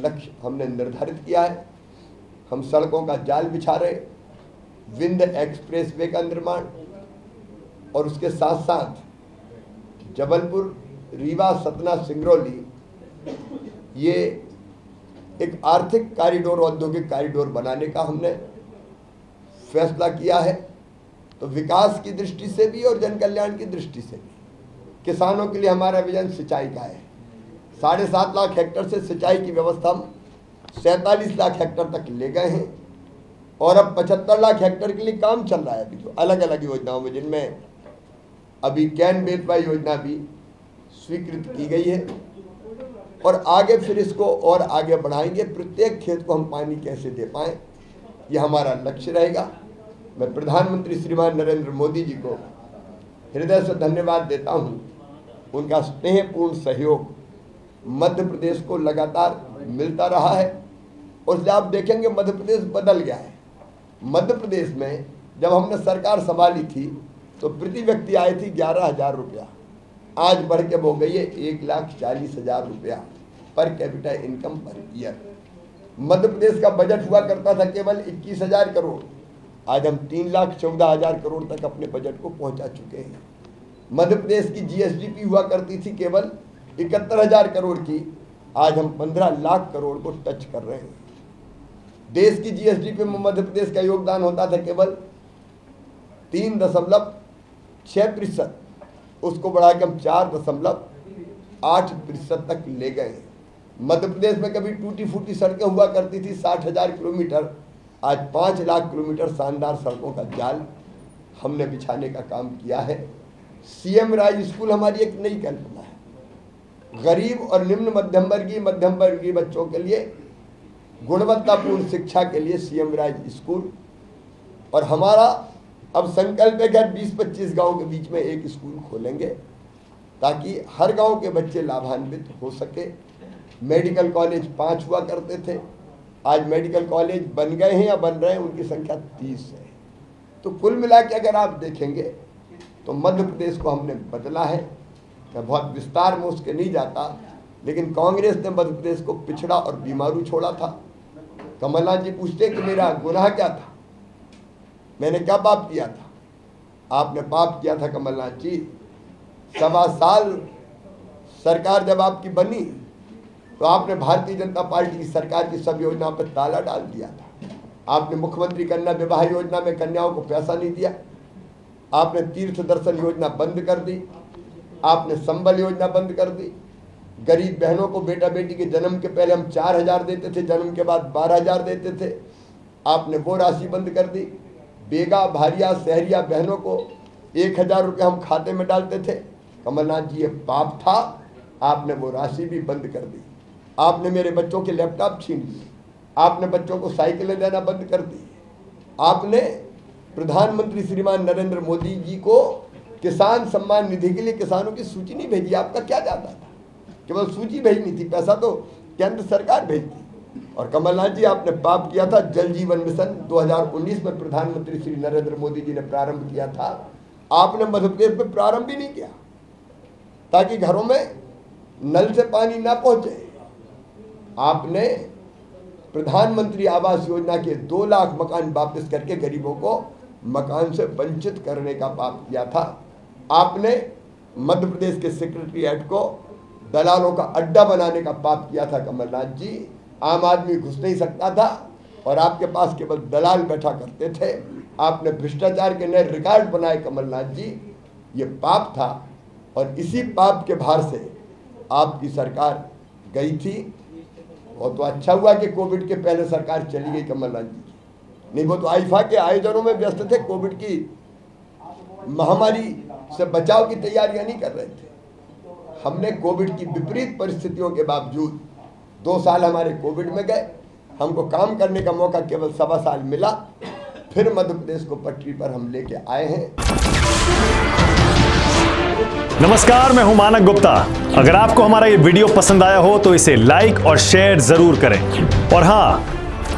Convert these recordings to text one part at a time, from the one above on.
लक्ष्य हमने निर्धारित किया है। हम सड़कों का जाल बिछा रहे, विंध्य एक्सप्रेस वे का निर्माण और उसके साथ साथ जबलपुर, रीवा, सतना, सिंगरौली, ये एक आर्थिक कॉरिडोर, औद्योगिक कॉरिडोर बनाने का हमने फैसला किया है। तो विकास की दृष्टि से भी और जन कल्याण की दृष्टि से भी किसानों के लिए हमारा विजन सिंचाई का है। 7.5 लाख हेक्टेयर से सिंचाई की व्यवस्था हम 47 लाख हेक्टेयर तक ले गए हैं और अब 75 लाख हेक्टेयर के लिए काम चल रहा है अभी, जो अलग अलग योजनाओं में, जिनमें अभी कैन बेतवा योजना भी स्वीकृत की गई है और आगे फिर इसको और आगे बढ़ाएंगे। प्रत्येक खेत को हम पानी कैसे दे पाएँ, ये हमारा लक्ष्य रहेगा। मैं प्रधानमंत्री श्रीमान नरेंद्र मोदी जी को हृदय से धन्यवाद देता हूँ। उनका स्नेहपूर्ण सहयोग मध्य प्रदेश को लगातार मिलता रहा है और इसलिए आप देखेंगे मध्य प्रदेश बदल गया है। मध्य प्रदेश में जब हमने सरकार संभाली थी तो प्रति व्यक्ति आए थी 11,000 रुपया, आज बढ़ के हो गई है 1,40,000 रुपया per capita income per year. Madhya Pradesh का बजट हुआ करता था केवल 21,000 करोड़, आज हम 3,14,000 करोड़ तक अपने बजट को पहुंचा चुके हैं। मध्य प्रदेश की जीएसडीपी हुआ करती थी केवल 71,000 करोड़ की, आज हम 15 लाख करोड़ को टच कर रहे हैं। देश की जीएसडीपी में मध्य प्रदेश का योगदान होता था केवल 3.6%, उसको बढ़ा के हम 4.8% तक ले गए। मध्य प्रदेश में कभी टूटी फूटी सड़कें हुआ करती थी 60,000 किलोमीटर, आज 5 लाख किलोमीटर शानदार सड़कों का जाल हमने बिछाने का काम किया है। सीएम राज स्कूल हमारी एक नई कल्पना है। गरीब और निम्न मध्यम वर्गीय बच्चों के लिए गुणवत्तापूर्ण शिक्षा के लिए सीएम राज स्कूल, और हमारा अब संकल्प है कि 20-25 गांव के बीच में एक स्कूल खोलेंगे ताकि हर गांव के बच्चे लाभान्वित हो सके। मेडिकल कॉलेज 5 हुआ करते थे, आज मेडिकल कॉलेज बन गए हैं या बन रहे हैं, उनकी संख्या 30 है। तो कुल मिला के अगर आप देखेंगे तो मध्य प्रदेश को हमने बदला है। मैं बहुत विस्तार में उसके नहीं जाता, लेकिन कांग्रेस ने मध्य प्रदेश को पिछड़ा और बीमारू छोड़ा था। कमलनाथ जी पूछते कि मेरा गुनाह क्या था, मैंने क्या पाप किया था? आपने पाप किया था कमलनाथ जी, 7 साल सरकार जब आपकी बनी तो आपने भारतीय जनता पार्टी की सरकार की सब योजनाओं पर ताला डाल दिया था। आपने मुख्यमंत्री कन्या विवाह योजना में कन्याओं को पैसा नहीं दिया, आपने तीर्थ दर्शन योजना बंद कर दी, आपने संबल योजना बंद कर दी। गरीब बहनों को बेटा बेटी के जन्म के पहले हम 4,000 देते थे, जन्म के बाद 12,000 देते थे, आपने वो राशि बंद कर दी। बेगा, भारिया, शहरिया बहनों को 1,000 रुपये हम खाते में डालते थे। कमलनाथ जी ये पाप था, आपने वो राशि भी बंद कर दी। आपने मेरे बच्चों के लैपटॉप छीन लिए, आपने बच्चों को साइकिलें देना बंद कर दी। आपने प्रधानमंत्री श्रीमान नरेंद्र मोदी जी को किसान सम्मान निधि के लिए किसानों की सूची नहीं भेजी। आपका क्या जाता था, केवल सूची भेजनी थी, पैसा तो केंद्र सरकार भेजती। और कमलनाथ जी आपने पाप किया था, जल जीवन मिशन 2019 में प्रधानमंत्री श्री नरेंद्र मोदी जी ने प्रारंभ किया था, आपने मध्य प्रदेश में प्रारंभ भी नहीं किया ताकि घरों में नल से पानी ना पहुंचे। आपने प्रधानमंत्री आवास योजना के 2 लाख मकान वापस करके गरीबों को मकान से वंचित करने का पाप किया था। आपने मध्य प्रदेश के सेक्रेटरीएट को दलालों का अड्डा बनाने का पाप किया था कमलनाथ जी। आम आदमी घुस नहीं सकता था और आपके पास केवल दलाल बैठा करते थे। आपने भ्रष्टाचार के नए रिकॉर्ड बनाए कमलनाथ जी, ये पाप था और इसी पाप के भार से आपकी सरकार गई थी। और तो अच्छा हुआ कि कोविड के पहले सरकार चली गई कमलनाथ जी की, नहीं वो तो आईफा के आयोजनों में व्यस्त थे, कोविड की महामारी से बचाव की तैयारियां नहीं कर रहे थे। हमने कोविड की विपरीत परिस्थितियों के बावजूद 2 साल हमारे कोविड में गए, हमको काम करने का मौका केवल 1.25 साल मिला, फिर मध्य प्रदेश को पटरी पर हम लेके आए हैं। नमस्कार, मैं हूं मानक गुप्ता। अगर आपको हमारा ये वीडियो पसंद आया हो तो इसे लाइक और शेयर जरूर करें और हां,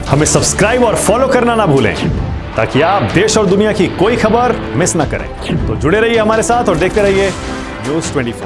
हमें सब्सक्राइब और फॉलो करना ना भूलें ताकि आप देश और दुनिया की कोई खबर मिस ना करें। तो जुड़े रहिए हमारे साथ और देखते रहिए न्यूज़ 24।